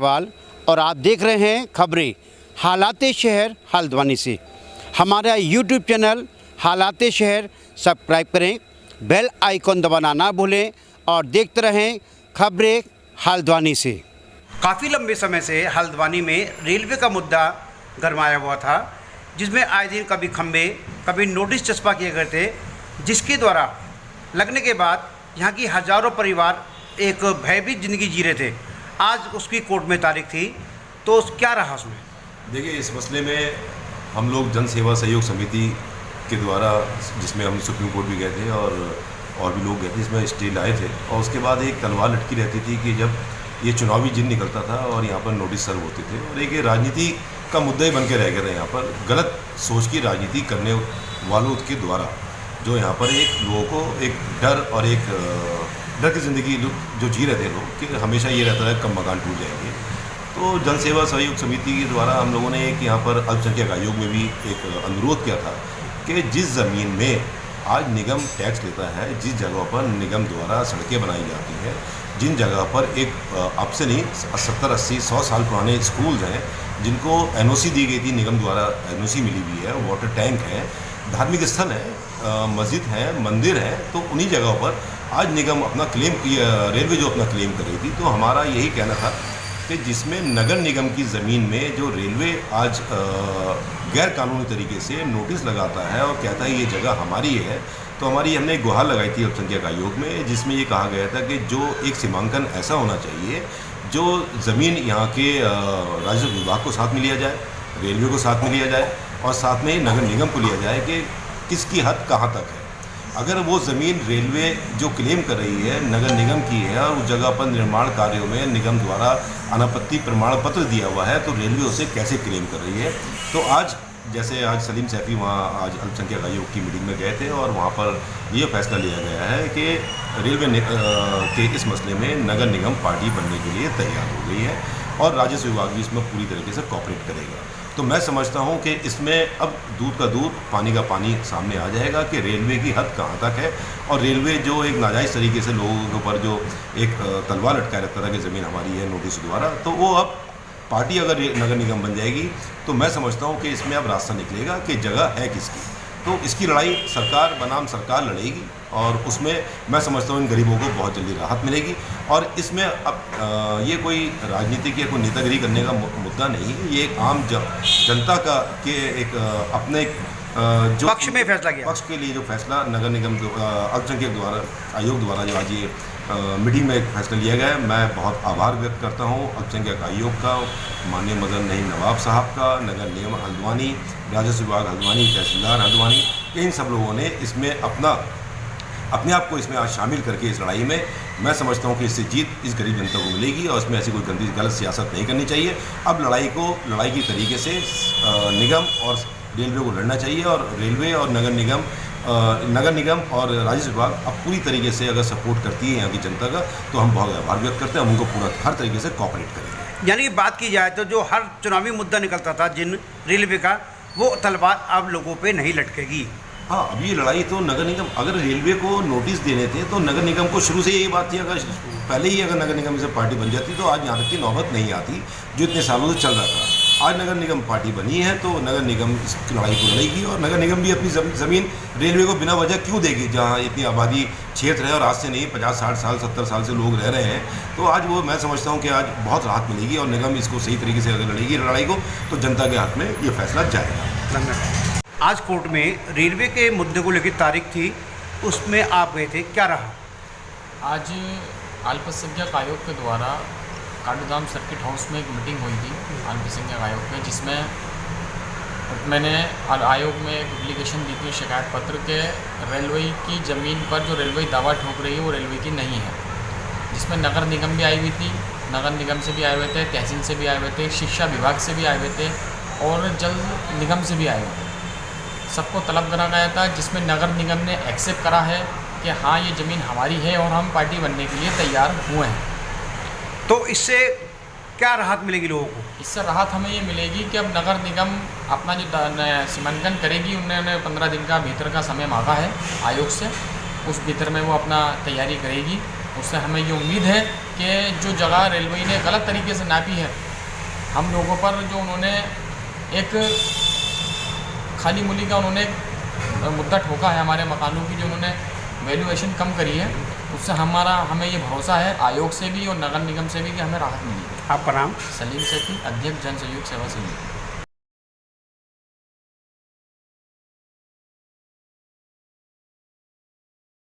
इकबाल और आप देख रहे हैं खबरें हालाते शहर हल्द्वानी से। हमारा यूट्यूब चैनल हालाते शहर सब्सक्राइब करें, बेल आइकॉन दबाना ना भूलें और देखते रहें खबरें हल्द्वानी से। काफ़ी लंबे समय से हल्द्वानी में रेलवे का मुद्दा गरमाया हुआ था, जिसमें आए दिन कभी खंबे कभी नोटिस चस्पा किए गए थे, जिसके द्वारा लगने के बाद यहाँ की हज़ारों परिवार एक भयभीत ज़िंदगी जी रहे थे। आज उसकी कोर्ट में तारीख थी, तो क्या रहा उसमें? देखिए, इस मसले में हम लोग जन सेवा सहयोग समिति के द्वारा, जिसमें हम सुप्रीम कोर्ट भी गए थे और भी लोग गए थे, इसमें स्टे लाए थे। और उसके बाद एक तलवार लटकी रहती थी कि जब ये चुनावी दिन निकलता था और यहाँ पर नोटिस सर्व होते थे, और एक राजनीति का मुद्दा ही बन के रह गया था। यहाँ पर गलत सोच की राजनीति करने वालों के द्वारा जो यहाँ पर एक लोगों को एक डर और एक डर की ज़िंदगी जो जी रहे थे लोग, कि हमेशा ये रहता है कब मकान टूट जाएंगे। तो जन सेवा सहयोग समिति के द्वारा हम लोगों ने एक यहाँ पर अल्पसंख्यक आयोग में भी एक अनुरोध किया था कि जिस ज़मीन में आज निगम टैक्स लेता है, जिस जगह पर निगम द्वारा सड़कें बनाई जाती हैं, जिन जगह पर एक अब से नहीं 70, 80, 100 साल पुराने स्कूल्स हैं जिनको एनओसी दी गई थी, निगम द्वारा एनओसी मिली हुई है, वाटर टैंक है, धार्मिक स्थल है, मस्जिद है, मंदिर है, तो उन्हीं जगहों पर आज निगम अपना क्लेम, रेलवे जो अपना क्लेम कर रही थी। तो हमारा यही कहना था कि जिसमें नगर निगम की ज़मीन में जो रेलवे आज गैर कानूनी तरीके से नोटिस लगाता है और कहता है ये जगह हमारी है, तो हमारी हमने एक गुहार लगाई थी अल्पसंख्यक आयोग में, जिसमें ये कहा गया था कि जो एक सीमांकन ऐसा होना चाहिए जो ज़मीन यहाँ के राजस्व विभाग को साथ में लिया जाए, रेलवे को साथ में लिया जाए और साथ में ही नगर निगम को लिया जाए कि किसकी हद कहाँ तक है। अगर वो ज़मीन रेलवे जो क्लेम कर रही है नगर निगम की है और उस जगह पर निर्माण कार्यों में निगम द्वारा अनापत्ति प्रमाण पत्र दिया हुआ है, तो रेलवे उसे कैसे क्लेम कर रही है। तो आज जैसे आज सलीम सैफी वहाँ आज अल्पसंख्यक आयोग की मीटिंग में गए थे और वहाँ पर ये फैसला लिया गया है कि रेलवे के इस मसले में नगर निगम पार्टी बनने के लिए तैयार हो गई है और राजस्व विभाग भी इसमें पूरी तरीके से कोऑपरेट करेगा। तो मैं समझता हूं कि इसमें अब दूध का दूध पानी का पानी सामने आ जाएगा कि रेलवे की हद कहां तक है। और रेलवे जो एक नाजायज़ तरीके से लोगों के ऊपर जो एक तलवार लटकाए रखता था कि ज़मीन हमारी है नोटिस द्वारा, तो वो अब पार्टी अगर नगर निगम बन जाएगी तो मैं समझता हूं कि इसमें अब रास्ता निकलेगा कि जगह है किसकी। तो इसकी लड़ाई सरकार बनाम सरकार लड़ेगी और उसमें मैं समझता हूँ इन गरीबों को बहुत जल्दी राहत मिलेगी। और इसमें अब ये कोई राजनीतिक या कोई नेतागिरी करने का मुद्दा नहीं है, ये एक आम जनता का के एक अपने जो पक्ष में फैसला किया, पक्ष के लिए जो फैसला नगर निगम अल्पसंख्यक द्वारा आयोग द्वारा जो आज ये मीटिंग में एक फैसला लिया गया है, मैं बहुत आभार व्यक्त करता हूँ अल्पसंख्यक आयोग का, माननीय मदन नईम नवाब साहब का, नगर निगम हल्द्वानी, राजस्व विभाग हल्द्वानी, तहसीलदार हल्द्वानी, इन सब लोगों ने इसमें अपने आप को इसमें आज शामिल करके इस लड़ाई में मैं समझता हूँ कि इससे जीत इस गरीब जनता को मिलेगी और इसमें ऐसी कोई गलत सियासत नहीं करनी चाहिए। अब लड़ाई की तरीके से निगम और रेलवे को लड़ना चाहिए और रेलवे और नगर निगम और राजस्व विभाग अब पूरी तरीके से अगर सपोर्ट करती है यहाँ की जनता का, तो हम बहुत आभार व्यक्त करते हैं, हम उनको पूरा हर तरीके से कोऑपरेट करेंगे। यानी बात की जाए तो जो हर चुनावी मुद्दा निकलता था जिन रेलवे का, वो तलवार अब लोगों पे नहीं लटकेगी। हाँ, अभी ये लड़ाई तो नगर निगम, अगर रेलवे को नोटिस देने थे तो नगर निगम को शुरू से यही बात थी, अगर पहले ही अगर नगर निगम से पार्टी बन जाती तो आज यहाँ तक की नौबत नहीं आती जो इतने सालों से चल रहा था। आज नगर निगम पार्टी बनी है तो नगर निगम इस लड़ाई को लड़ेगी और नगर निगम भी अपनी ज़मीन रेलवे को बिना वजह क्यों देगी, जहाँ इतनी आबादी क्षेत्र है और आज से नहीं 50, 60 साल 70 साल से लोग रह रहे हैं। तो आज वो मैं समझता हूँ कि आज बहुत राहत मिलेगी और निगम इसको सही तरीके से अगर लड़ेगी लड़ाई को तो जनता के हाथ में ये फैसला जाएगा। आज कोर्ट में रेलवे के मुद्दे को लेकर तारीख थी, उसमें आप गए थे, क्या रहा? आज अल्पसंख्यक आयोग के द्वारा काठगोदाम सर्किट हाउस में एक मीटिंग हुई थी अल्पसंख्यक आयोग में, जिसमें मैंने आयोग में एक एप्लीकेशन दी थी शिकायत पत्र के रेलवे की ज़मीन पर जो रेलवे दावा ठोक रही है वो रेलवे की नहीं है, जिसमें नगर निगम भी आई हुई थी, नगर निगम से भी आए हुए थे, तहसील से भी आए हुए थे, शिक्षा विभाग से भी आए हुए थे और जल निगम से भी आए हुए थे। सबको तलब करा गया था, जिसमें नगर निगम ने एक्सेप्ट करा है कि हाँ ये ज़मीन हमारी है और हम पार्टी बनने के लिए तैयार हुए हैं। तो इससे क्या राहत मिलेगी लोगों को? इससे राहत हमें ये मिलेगी कि अब नगर निगम अपना जो सीमांकन करेगी, उन्होंने 15 दिन का भीतर का समय मांगा है आयोग से, उस भीतर में वो अपना तैयारी करेगी उससे हमें ये उम्मीद है कि जो जगह रेलवे ने गलत तरीके से नापी है, हम लोगों पर जो उन्होंने एक खाली मूली का उन्होंने मुद्दा ठोका है, हमारे मकानों की जो उन्होंने वैल्यूएशन कम करी है, उससे हमें ये भरोसा है आयोग से भी और नगर निगम से भी कि हमें राहत मिलेगी। आपका नाम? सलीम सेठी, अध्यक्ष जन सहयोग सेवा समिति।